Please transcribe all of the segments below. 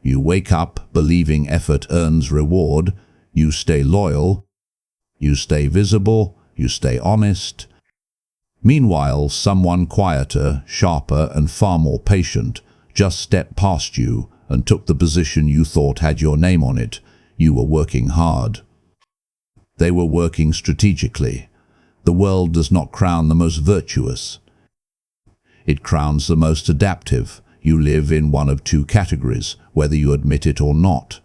You wake up believing effort earns reward. You stay loyal. You stay visible. You stay honest. Meanwhile, someone quieter, sharper, and far more patient just stepped past you and took the position you thought had your name on it. You were working hard. They were working strategically. The world does not crown the most virtuous. It crowns the most adaptive. You live in one of two categories, whether you admit it or not.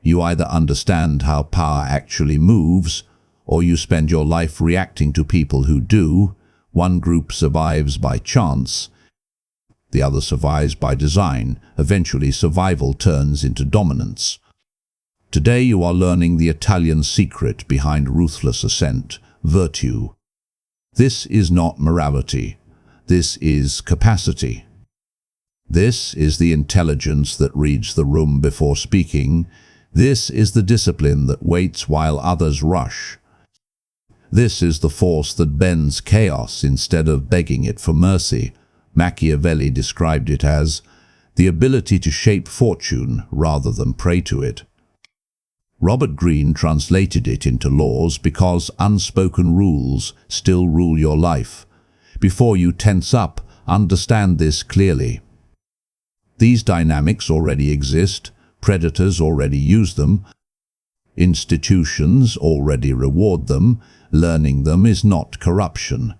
You either understand how power actually moves, or you spend your life reacting to people who do. One group survives by chance, the other survives by design. Eventually, survival turns into dominance. Today you are learning the Italian secret behind Ruthless Ascent, Virtù. This is not morality. This is capacity. This is the intelligence that reads the room before speaking. This is the discipline that waits while others rush. This is the force that bends chaos instead of begging it for mercy. Machiavelli described it as the ability to shape fortune rather than pray to it. Robert Greene translated it into laws because unspoken rules still rule your life. Before you tense up, understand this clearly. These dynamics already exist. Predators already use them. Institutions already reward them. Learning them is not corruption.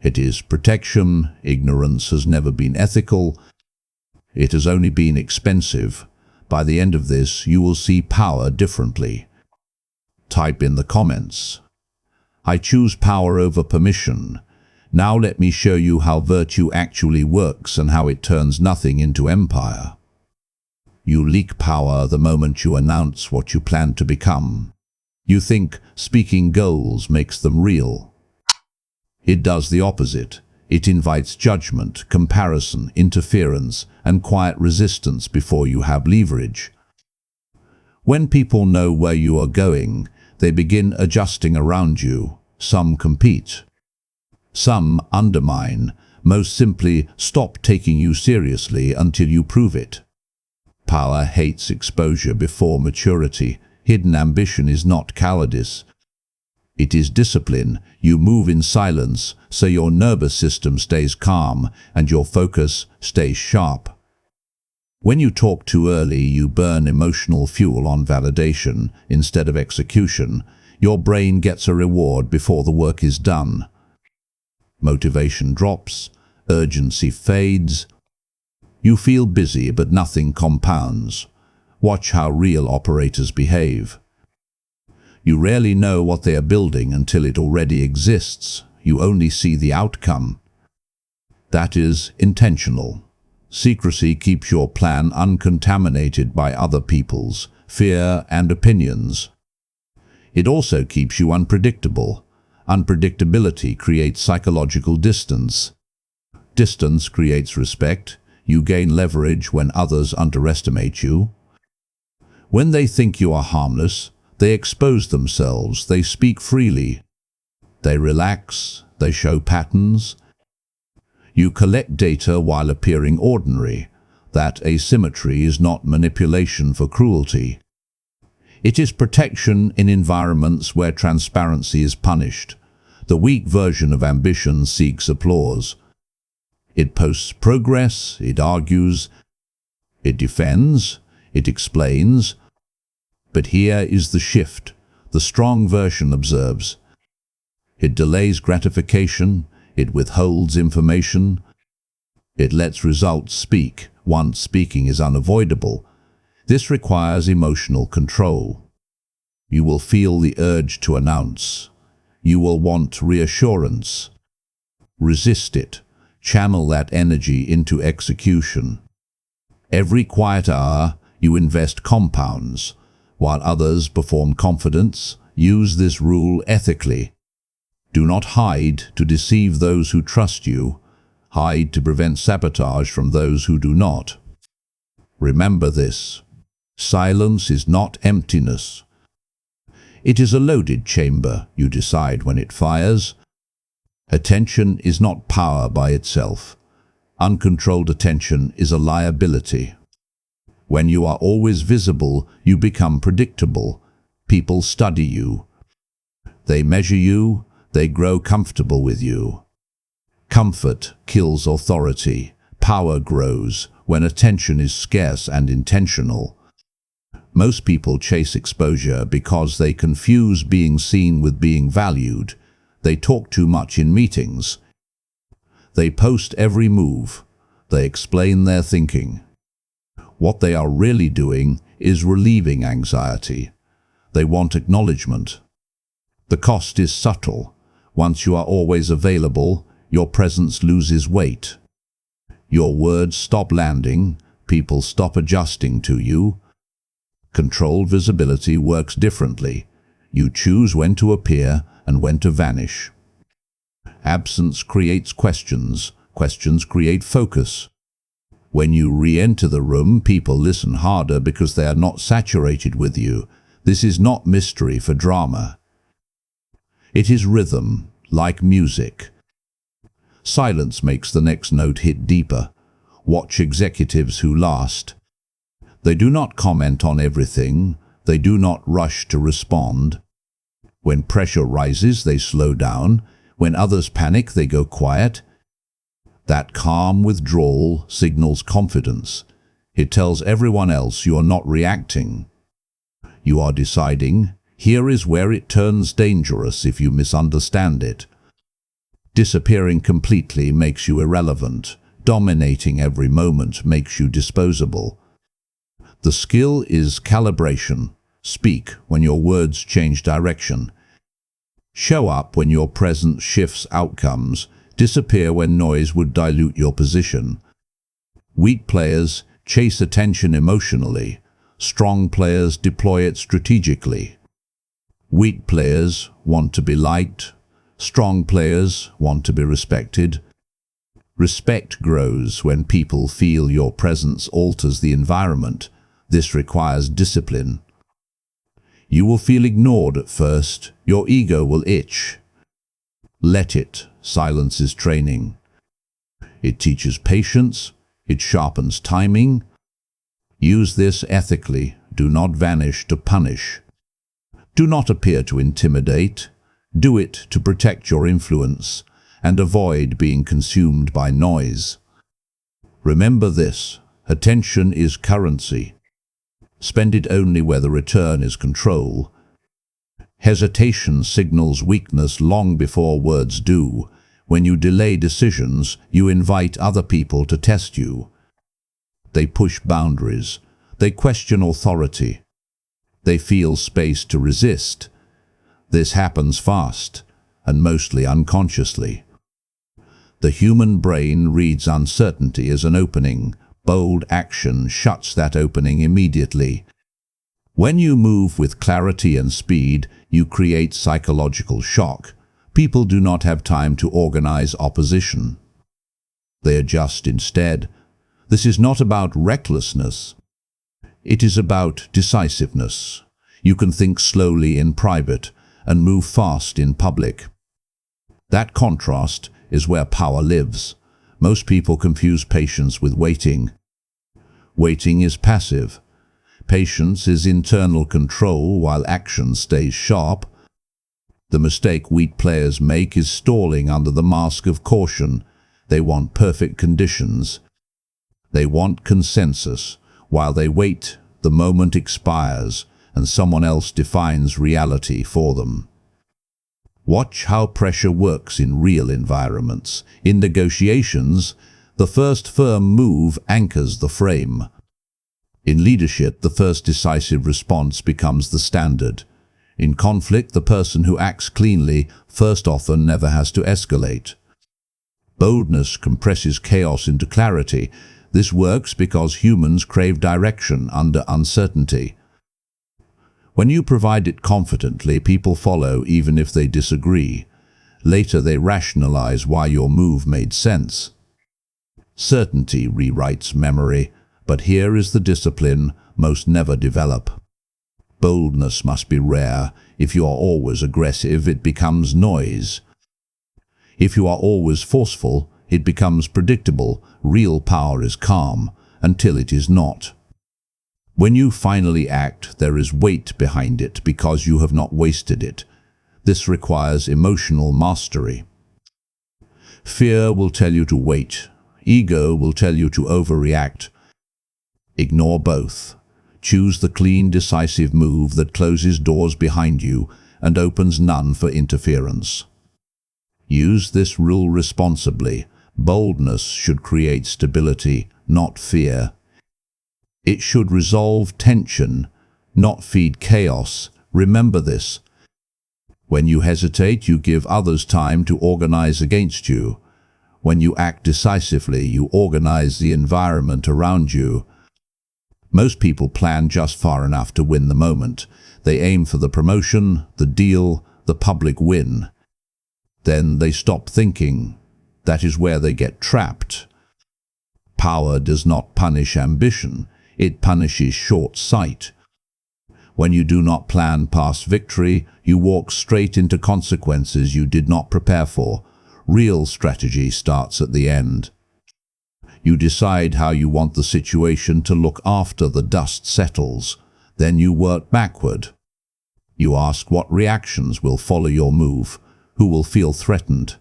It is protection. Ignorance has never been ethical. It has only been expensive. By the end of this, you will see power differently. Type in the comments. I choose power over permission. Now let me show you how virtue actually works and how it turns nothing into empire. You leak power the moment you announce what you plan to become. You think speaking goals makes them real. It does the opposite. It invites judgment, comparison, interference, and quiet resistance before you have leverage. When people know where you are going, they begin adjusting around you. Some compete. Some undermine. Most simply, stop taking you seriously until you prove it. Power hates exposure before maturity. Hidden ambition is not cowardice. It is discipline. You move in silence, so your nervous system stays calm and your focus stays sharp. When you talk too early, you burn emotional fuel on validation instead of execution. Your brain gets a reward before the work is done. Motivation drops. Urgency fades. You feel busy, but nothing compounds. Watch how real operators behave. You rarely know what they are building until it already exists. You only see the outcome. That is intentional. Secrecy keeps your plan uncontaminated by other people's fear and opinions. It also keeps you unpredictable. Unpredictability creates psychological distance. Distance creates respect. You gain leverage when others underestimate you. When they think you are harmless, they expose themselves, they speak freely. They relax, they show patterns. You collect data while appearing ordinary. That asymmetry is not manipulation for cruelty. It is protection in environments where transparency is punished. The weak version of ambition seeks applause. It posts progress, it argues, it defends, it explains. But here is the shift. The strong version observes. It delays gratification. It withholds information. It lets results speak once speaking is unavoidable. This requires emotional control. You will feel the urge to announce. You will want reassurance. Resist it. Channel that energy into execution. Every quiet hour, you invest compounds. While others perform confidence, use this rule ethically. Do not hide to deceive those who trust you. Hide to prevent sabotage from those who do not. Remember this. Silence is not emptiness. It is a loaded chamber. You decide when it fires. Attention is not power by itself. Uncontrolled attention is a liability. When you are always visible, you become predictable. People study you. They measure you. They grow comfortable with you. Comfort kills authority. Power grows when attention is scarce and intentional. Most people chase exposure because they confuse being seen with being valued. They talk too much in meetings. They post every move. They explain their thinking. What they are really doing is relieving anxiety. They want acknowledgement. The cost is subtle. Once you are always available, your presence loses weight. Your words stop landing. People stop adjusting to you. Controlled visibility works differently. You choose when to appear and when to vanish. Absence creates questions. Questions create focus. When you re-enter the room, people listen harder because they are not saturated with you. This is not mystery for drama. It is rhythm, like music. Silence makes the next note hit deeper. Watch executives who last. They do not comment on everything. They do not rush to respond. When pressure rises, they slow down. When others panic, they go quiet. That calm withdrawal signals confidence. It tells everyone else you are not reacting. You are deciding. Here is where it turns dangerous if you misunderstand it. Disappearing completely makes you irrelevant. Dominating every moment makes you disposable. The skill is calibration. Speak when your words change direction. Show up when your presence shifts outcomes. Disappear when noise would dilute your position. Weak players chase attention emotionally. Strong players deploy it strategically. Weak players want to be liked. Strong players want to be respected. Respect grows when people feel your presence alters the environment. This requires discipline. You will feel ignored at first. Your ego will itch. Let it. Silence is training. It teaches patience. It sharpens timing. Use this ethically. Do not vanish to punish. Do not appear to intimidate. Do it to protect your influence and avoid being consumed by noise. Remember this. Attention is currency. Spend it only where the return is control. Hesitation signals weakness long before words do. When you delay decisions, you invite other people to test you. They push boundaries. They question authority. They feel space to resist. This happens fast and mostly unconsciously. The human brain reads uncertainty as an opening. Bold action shuts that opening immediately. When you move with clarity and speed, you create psychological shock. People do not have time to organize opposition. They adjust instead. This is not about recklessness. It is about decisiveness. You can think slowly in private and move fast in public. That contrast is where power lives. Most people confuse patience with waiting. Waiting is passive. Patience is internal control while action stays sharp. The mistake weak players make is stalling under the mask of caution. They want perfect conditions. They want consensus. While they wait, the moment expires and someone else defines reality for them. Watch how pressure works in real environments. In negotiations, the first firm move anchors the frame. In leadership, the first decisive response becomes the standard. In conflict, the person who acts cleanly first often never has to escalate. Boldness compresses chaos into clarity. This works because humans crave direction under uncertainty. When you provide it confidently, people follow even if they disagree. Later they rationalize why your move made sense. Certainty rewrites memory, but here is the discipline most never develop. Boldness must be rare. If you are always aggressive, it becomes noise. If you are always forceful, it becomes predictable. Real power is calm until it is not. When you finally act, there is weight behind it because you have not wasted it. This requires emotional mastery. Fear will tell you to wait. Ego will tell you to overreact. Ignore both. Choose the clean, decisive move that closes doors behind you and opens none for interference. Use this rule responsibly. Boldness should create stability, not fear. It should resolve tension, not feed chaos. Remember this. When you hesitate, you give others time to organize against you. When you act decisively, you organize the environment around you. Most people plan just far enough to win the moment. They aim for the promotion, the deal, the public win. Then they stop thinking. That is where they get trapped. Power does not punish ambition. It punishes short sight. When you do not plan past victory, you walk straight into consequences you did not prepare for. Real strategy starts at the end. You decide how you want the situation to look after the dust settles. Then you work backward. You ask what reactions will follow your move. Who will feel threatened?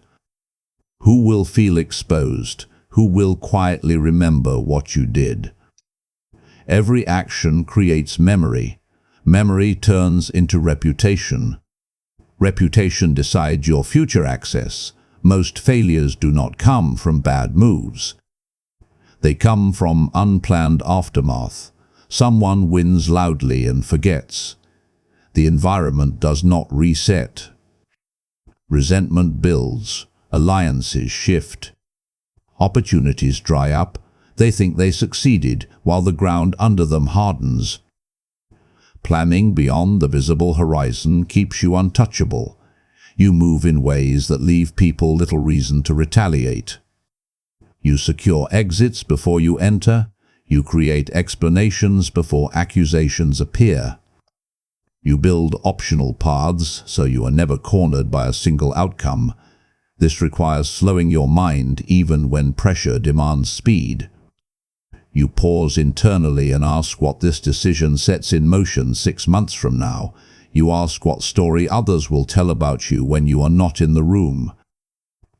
Who will feel exposed? Who will quietly remember what you did? Every action creates memory. Memory turns into reputation. Reputation decides your future access. Most failures do not come from bad moves. They come from unplanned aftermath. Someone wins loudly and forgets. The environment does not reset. Resentment builds. Alliances shift. Opportunities dry up. They think they succeeded, while the ground under them hardens. Planning beyond the visible horizon keeps you untouchable. You move in ways that leave people little reason to retaliate. You secure exits before you enter. You create explanations before accusations appear. You build optional paths so you are never cornered by a single outcome. This requires slowing your mind even when pressure demands speed. You pause internally and ask what this decision sets in motion 6 months from now. You ask what story others will tell about you when you are not in the room.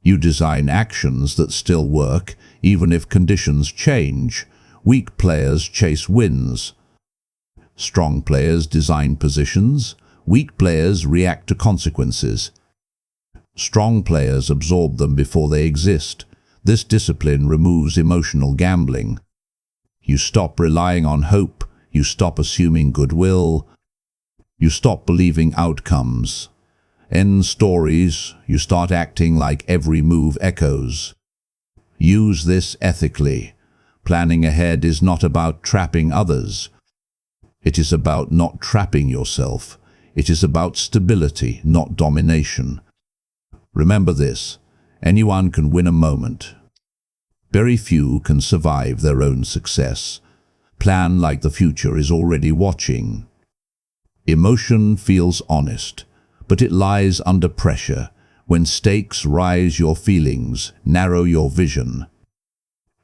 You design actions that still work, even if conditions change. Weak players chase wins. Strong players design positions. Weak players react to consequences. Strong players absorb them before they exist. This discipline removes emotional gambling. You stop relying on hope. You stop assuming goodwill. You stop believing outcomes. End stories. You start acting like every move echoes. Use this ethically. Planning ahead is not about trapping others. It is about not trapping yourself. It is about stability, not domination. Remember this: anyone can win a moment. Very few can survive their own success. Plan like the future is already watching. Emotion feels honest, but it lies under pressure. When stakes rise, your feelings narrow your vision.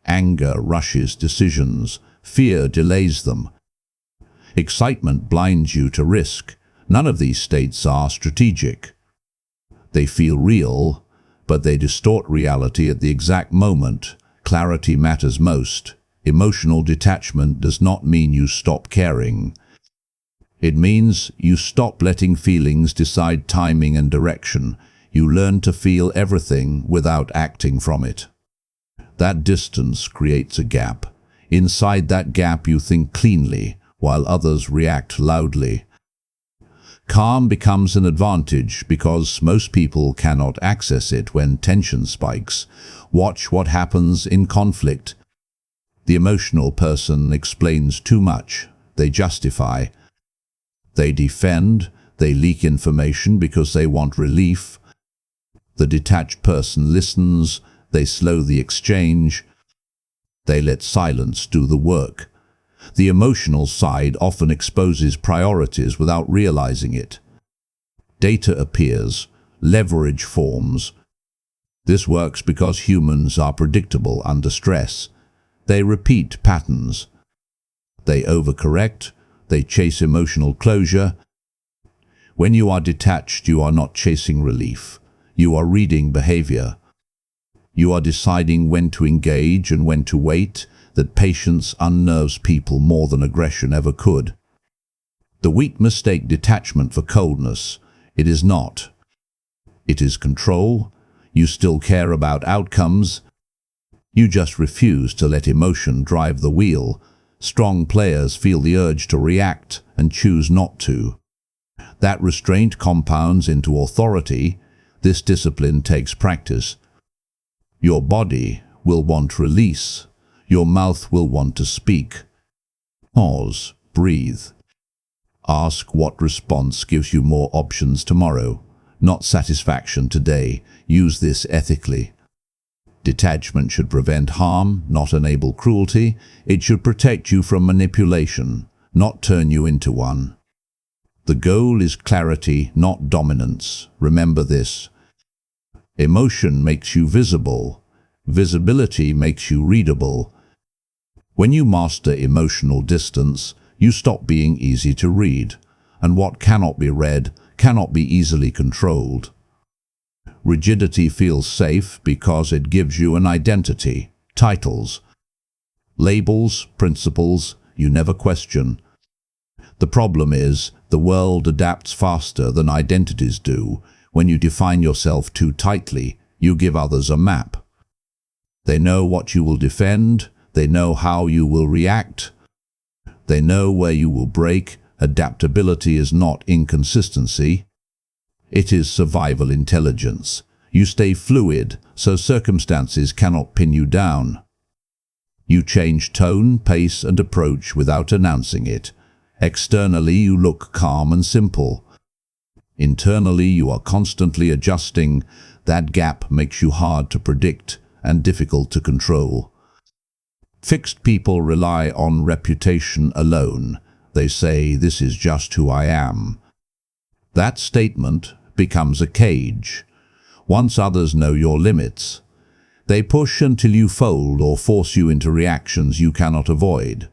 Anger rushes decisions. Fear delays them. Excitement blinds you to risk. None of these states are strategic. They feel real, but they distort reality at the exact moment. Clarity matters most. Emotional detachment does not mean you stop caring. It means you stop letting feelings decide timing and direction. You learn to feel everything without acting from it. That distance creates a gap. Inside that gap you think cleanly, while others react loudly. Calm becomes an advantage because most people cannot access it when tension spikes. Watch what happens in conflict. The emotional person explains too much. They justify. They defend. They leak information because they want relief. The detached person listens. They slow the exchange. They let silence do the work. The emotional side often exposes priorities without realizing it. Data appears. Leverage forms. This works because humans are predictable under stress. They repeat patterns. They overcorrect. They chase emotional closure. When you are detached, you are not chasing relief. You are reading behavior. You are deciding when to engage and when to wait. That patience unnerves people more than aggression ever could. The weak mistake detachment for coldness. It is not. It is control. You still care about outcomes. You just refuse to let emotion drive the wheel. Strong players feel the urge to react and choose not to. That restraint compounds into authority. This discipline takes practice. Your body will want release. Your mouth will want to speak. Pause. Breathe. Ask what response gives you more options tomorrow, not satisfaction today. Use this ethically. Detachment should prevent harm, not enable cruelty. It should protect you from manipulation, not turn you into one. The goal is clarity, not dominance. Remember this. Emotion makes you visible. Visibility makes you readable. When you master emotional distance, you stop being easy to read, and what cannot be read cannot be easily controlled. Rigidity feels safe because it gives you an identity, titles, labels, principles you never question. The problem is, the world adapts faster than identities do. When you define yourself too tightly, you give others a map. They know what you will defend. They know how you will react. They know where you will break. Adaptability is not inconsistency. It is survival intelligence. You stay fluid, so circumstances cannot pin you down. You change tone, pace, and approach without announcing it. Externally, you look calm and simple. Internally, you are constantly adjusting. That gap makes you hard to predict and difficult to control. Fixed people rely on reputation alone. They say, "This is just who I am." That statement becomes a cage. Once others know your limits, they push until you fold or force you into reactions you cannot avoid.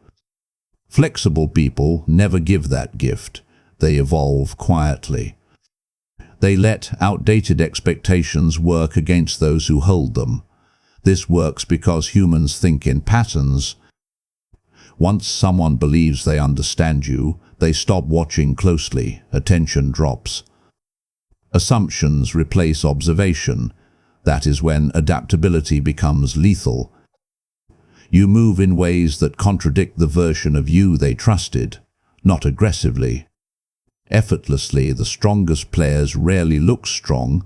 Flexible people never give that gift. They evolve quietly. They let outdated expectations work against those who hold them. This works because humans think in patterns. Once someone believes they understand you, they stop watching closely. Attention drops. Assumptions replace observation. That is when adaptability becomes lethal. You move in ways that contradict the version of you they trusted, not aggressively. Effortlessly, the strongest players rarely look strong.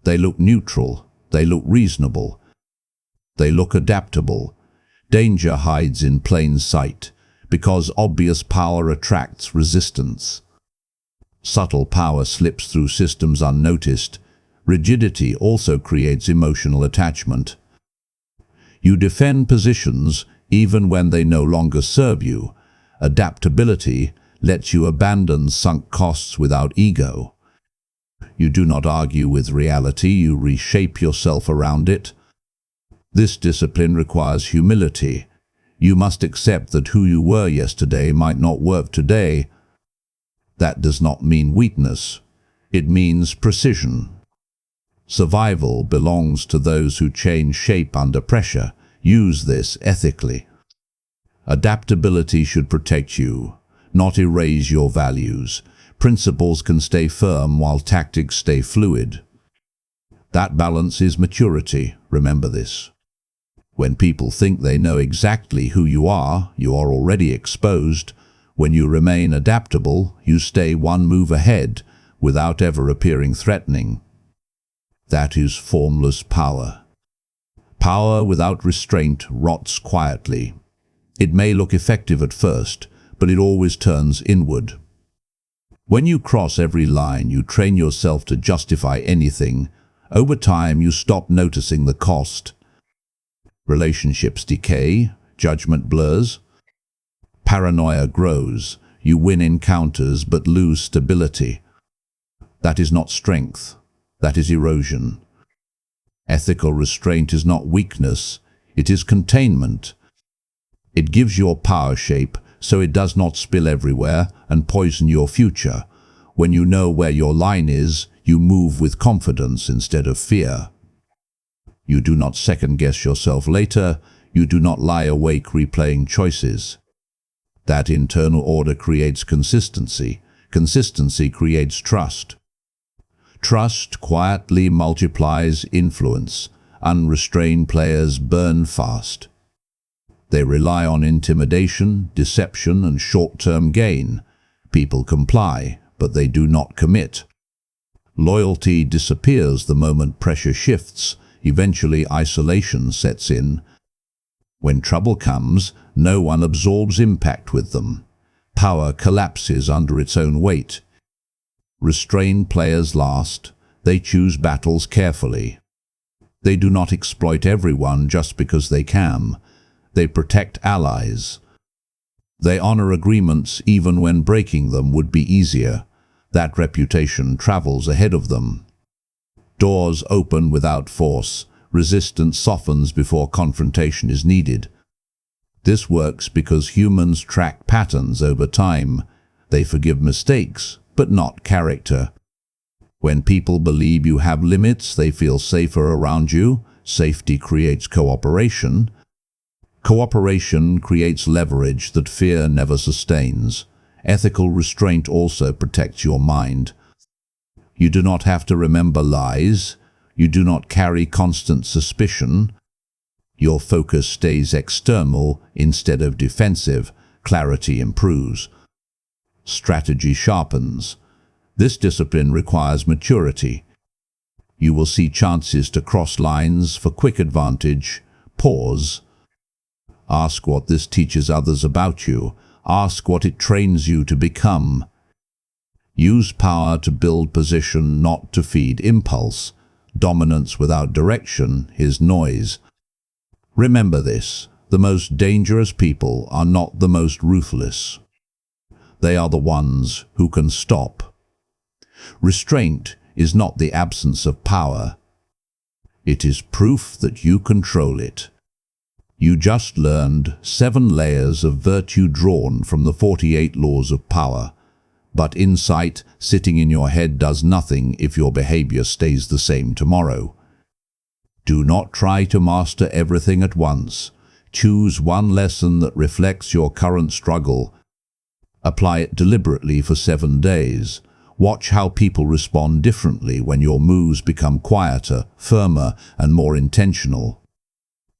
They look neutral. They look reasonable. They look adaptable. Danger hides in plain sight, because obvious power attracts resistance. Subtle power slips through systems unnoticed. Rigidity also creates emotional attachment. You defend positions even when they no longer serve you. Adaptability lets you abandon sunk costs without ego. You do not argue with reality, you reshape yourself around it. This discipline requires humility. You must accept that who you were yesterday might not work today. That does not mean weakness. It means precision. Survival belongs to those who change shape under pressure. Use this ethically. Adaptability should protect you, not erase your values. Principles can stay firm while tactics stay fluid. That balance is maturity. Remember this. When people think they know exactly who you are already exposed. When you remain adaptable, you stay one move ahead without ever appearing threatening. That is formless power. Power without restraint rots quietly. It may look effective at first, but it always turns inward. When you cross every line, you train yourself to justify anything. Over time, you stop noticing the cost. Relationships decay, judgment blurs. Paranoia grows. You win encounters but lose stability. That is not strength. That is erosion. Ethical restraint is not weakness. It is containment. It gives your power shape so it does not spill everywhere and poison your future. When you know where your line is, you move with confidence instead of fear. You do not second-guess yourself later. You do not lie awake replaying choices. That internal order creates consistency. Consistency creates trust. Trust quietly multiplies influence. Unrestrained players burn fast. They rely on intimidation, deception, and short-term gain. People comply, but they do not commit. Loyalty disappears the moment pressure shifts. Eventually, isolation sets in. When trouble comes, no one absorbs impact with them. Power collapses under its own weight. Restrained players last. They choose battles carefully. They do not exploit everyone just because they can. They protect allies. They honor agreements even when breaking them would be easier. That reputation travels ahead of them. Doors open without force. Resistance softens before confrontation is needed. This works because humans track patterns over time. They forgive mistakes, but not character. When people believe you have limits, they feel safer around you. Safety creates cooperation. Cooperation creates leverage that fear never sustains. Ethical restraint also protects your mind. You do not have to remember lies. You do not carry constant suspicion. Your focus stays external instead of defensive. Clarity improves. Strategy sharpens. This discipline requires maturity. You will see chances to cross lines for quick advantage. Pause. Ask what this teaches others about you. Ask what it trains you to become. Use power to build position, not to feed impulse. Dominance without direction is noise. Remember this: the most dangerous people are not the most ruthless. They are the ones who can stop. Restraint is not the absence of power. It is proof that you control it. You just learned 7 layers of virtue drawn from the 48 laws of power. But insight sitting in your head does nothing if your behavior stays the same tomorrow. Do not try to master everything at once. Choose one lesson that reflects your current struggle. Apply it deliberately for 7 days. Watch how people respond differently when your moves become quieter, firmer, and more intentional.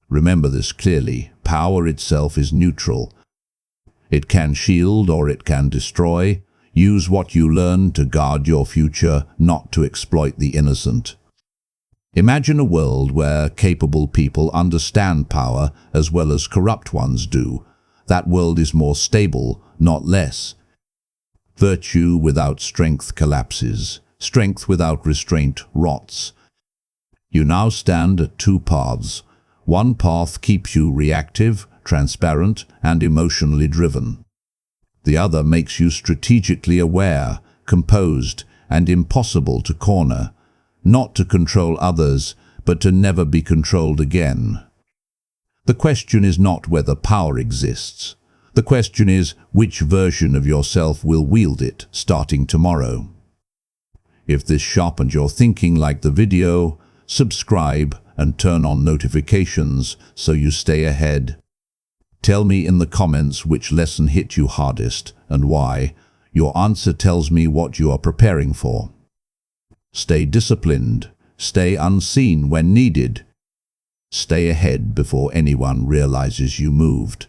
Remember this clearly: power itself is neutral. It can shield or it can destroy. Use what you learn to guard your future, not to exploit the innocent. Imagine a world where capable people understand power as well as corrupt ones do. That world is more stable, not less. Virtue without strength collapses. Strength without restraint rots. You now stand at 2 paths. One path keeps you reactive, transparent, and emotionally driven. The other makes you strategically aware, composed, and impossible to corner. Not to control others, but to never be controlled again. The question is not whether power exists. The question is which version of yourself will wield it starting tomorrow. If this sharpened your thinking like the video, subscribe and turn on notifications so you stay ahead. Tell me in the comments which lesson hit you hardest and why. Your answer tells me what you are preparing for. Stay disciplined. Stay unseen when needed. Stay ahead before anyone realizes you moved.